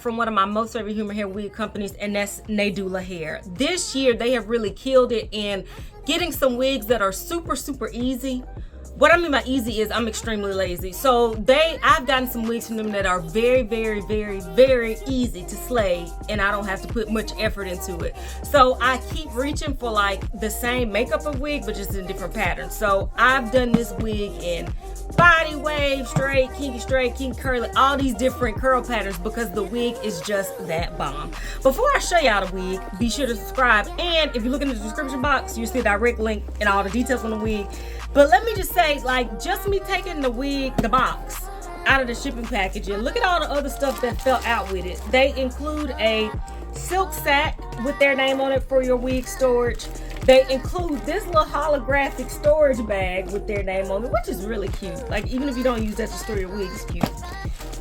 From one of my most favorite human hair wig companies, and that's Nadular Hair. This year they have really killed it in getting some wigs that are super easy. What I mean by easy is I'm extremely lazy, so I've gotten some wigs from them that are very easy to slay, and I don't have to put much effort into it. So I keep reaching for like the same makeup of wig but just in different patterns. So I've done this wig in body wave, straight, kinky curly, all these different curl patterns because the wig is just that bomb. Before I show y'all the wig, be sure to subscribe, and if you look in the description box you'll see a direct link and all the details on the wig. But let me just say, like, just me taking the wig, the box, out of the shipping package, and look at all the other stuff that fell out with it. They include a silk sack with their name on it for your wig storage. They include this little holographic storage bag with their name on it, which is really cute. Like, even if you don't use that to store your wig, it's cute.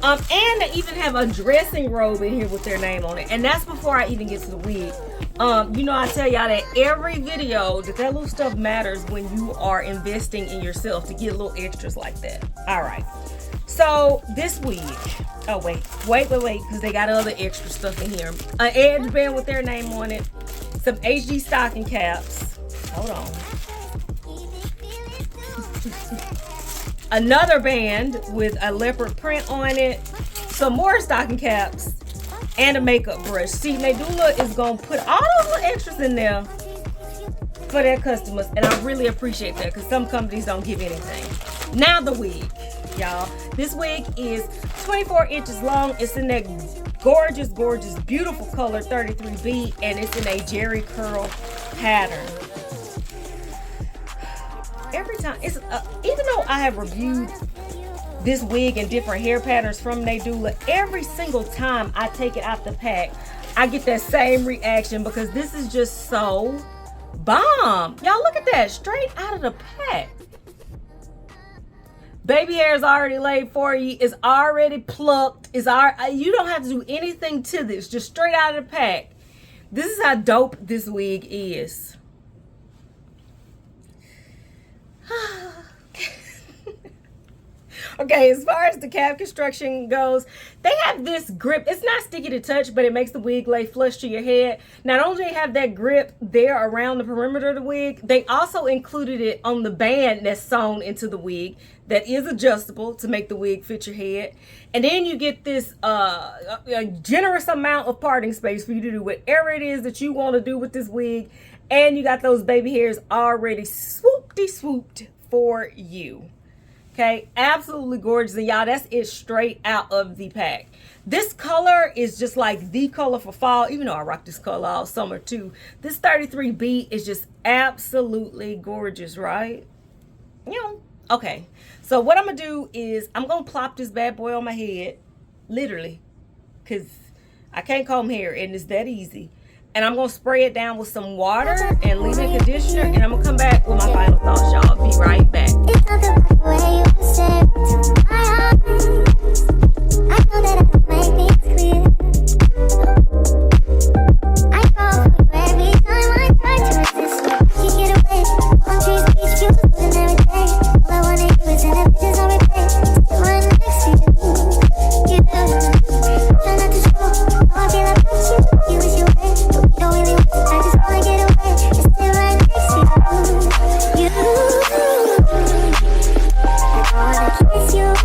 And they even have a dressing robe in here with their name on it, and that's before I even get to the wig. You know, I tell y'all that every video that little stuff matters when you are investing in yourself to get little extras like that. All right, so this wig, oh wait, because they got other extra stuff in here. An edge band with their name on it, some HD stocking caps, hold on, another band with a leopard print on it, some more stocking caps, and a makeup brush. See, Nadular is gonna put all those little extras in there for their customers, and I really appreciate that because some companies don't give anything. Now the wig, y'all. This wig is 24 inches long. It's in that gorgeous, beautiful color 33B, and it's in a jerry curl pattern. Every time, it's even though I have reviewed this wig and different hair patterns from Nadular, every single time I take it out the pack, I get that same reaction because this is just so bomb. Y'all look at that, straight out of the pack. Baby hair is already laid for you. It's already plucked. You don't have to do anything to this, just straight out of the pack. This is how dope this wig is. Okay, as far as the cap construction goes, they have this grip. It's not sticky to touch, but it makes the wig lay flush to your head. Not only do they have that grip there around the perimeter of the wig, they also included it on the band that's sewn into the wig that is adjustable to make the wig fit your head. And then you get this a generous amount of parting space for you to do whatever it is that you want to do with this wig. And you got those baby hairs already swooped for you. Okay, absolutely gorgeous. And y'all, that's it straight out of the pack. This color is just like the color for fall, even though I rock this color all summer too. This 33B is just absolutely gorgeous, right? You know, okay. So what I'm gonna do is I'm gonna plop this bad boy on my head, literally, because I can't comb hair and it's that easy. And I'm gonna spray it down with some water and leave-in conditioner, and I'm gonna come back with my final thoughts, y'all. Be right back. It's not the way you said to my eyes. I know that I can make things clear. I fall for you every time I try to resist. Can't get away. On trees, beach views, and every day. All I wanna do is send images on replay. Still right next to you. You do. Try not to show how I feel about you. You wish you were. Don't really want to, I just wanna get away. It's still right next to you. I wanna kiss you.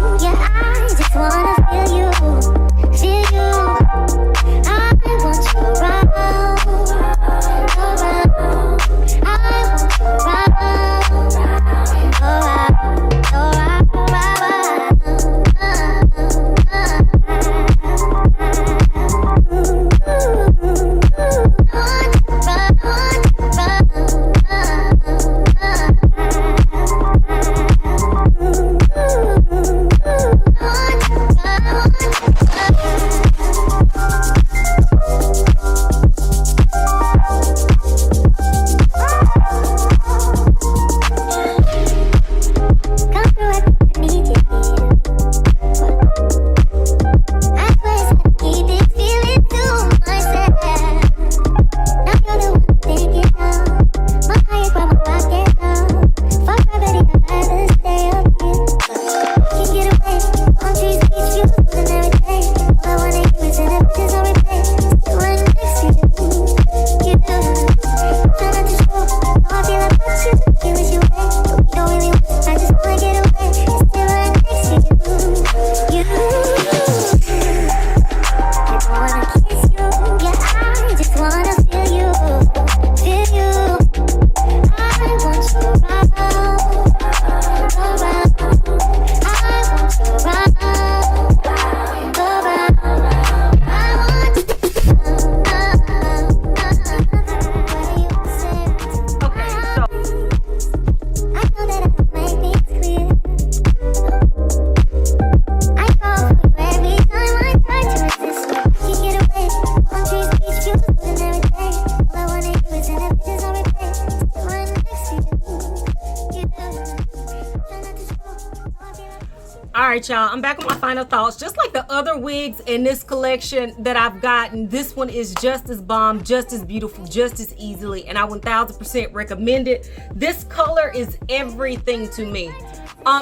right, y'all, I'm back with my final thoughts. Just like the other wigs in this collection that I've gotten, this one is just as bomb, just as beautiful, just as easily, and I 1000% recommend it. This color is everything to me.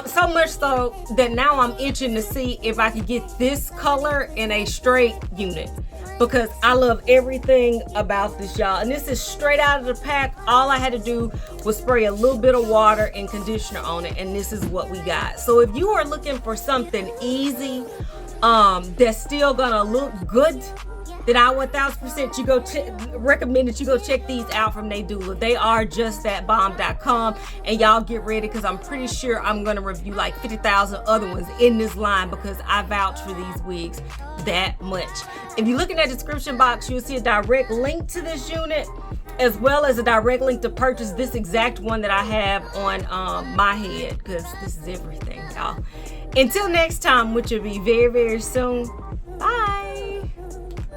So much so that now I'm itching to see if I could get this color in a straight unit, because I love everything about this, y'all. And this is straight out of the pack. All I had to do was spray a little bit of water and conditioner on it, and this is what we got. So if you are looking for something easy, that's still gonna look good, then I 1000% recommend that you go check these out from Nadular. They are just that bomb.com, and y'all get ready, because I'm pretty sure I'm gonna review like 50,000 other ones in this line, because I vouch for these wigs that much. If you look in that description box, you'll see a direct link to this unit, as well as a direct link to purchase this exact one that I have on my head, because this is everything, y'all. Until next time, which will be very, very soon,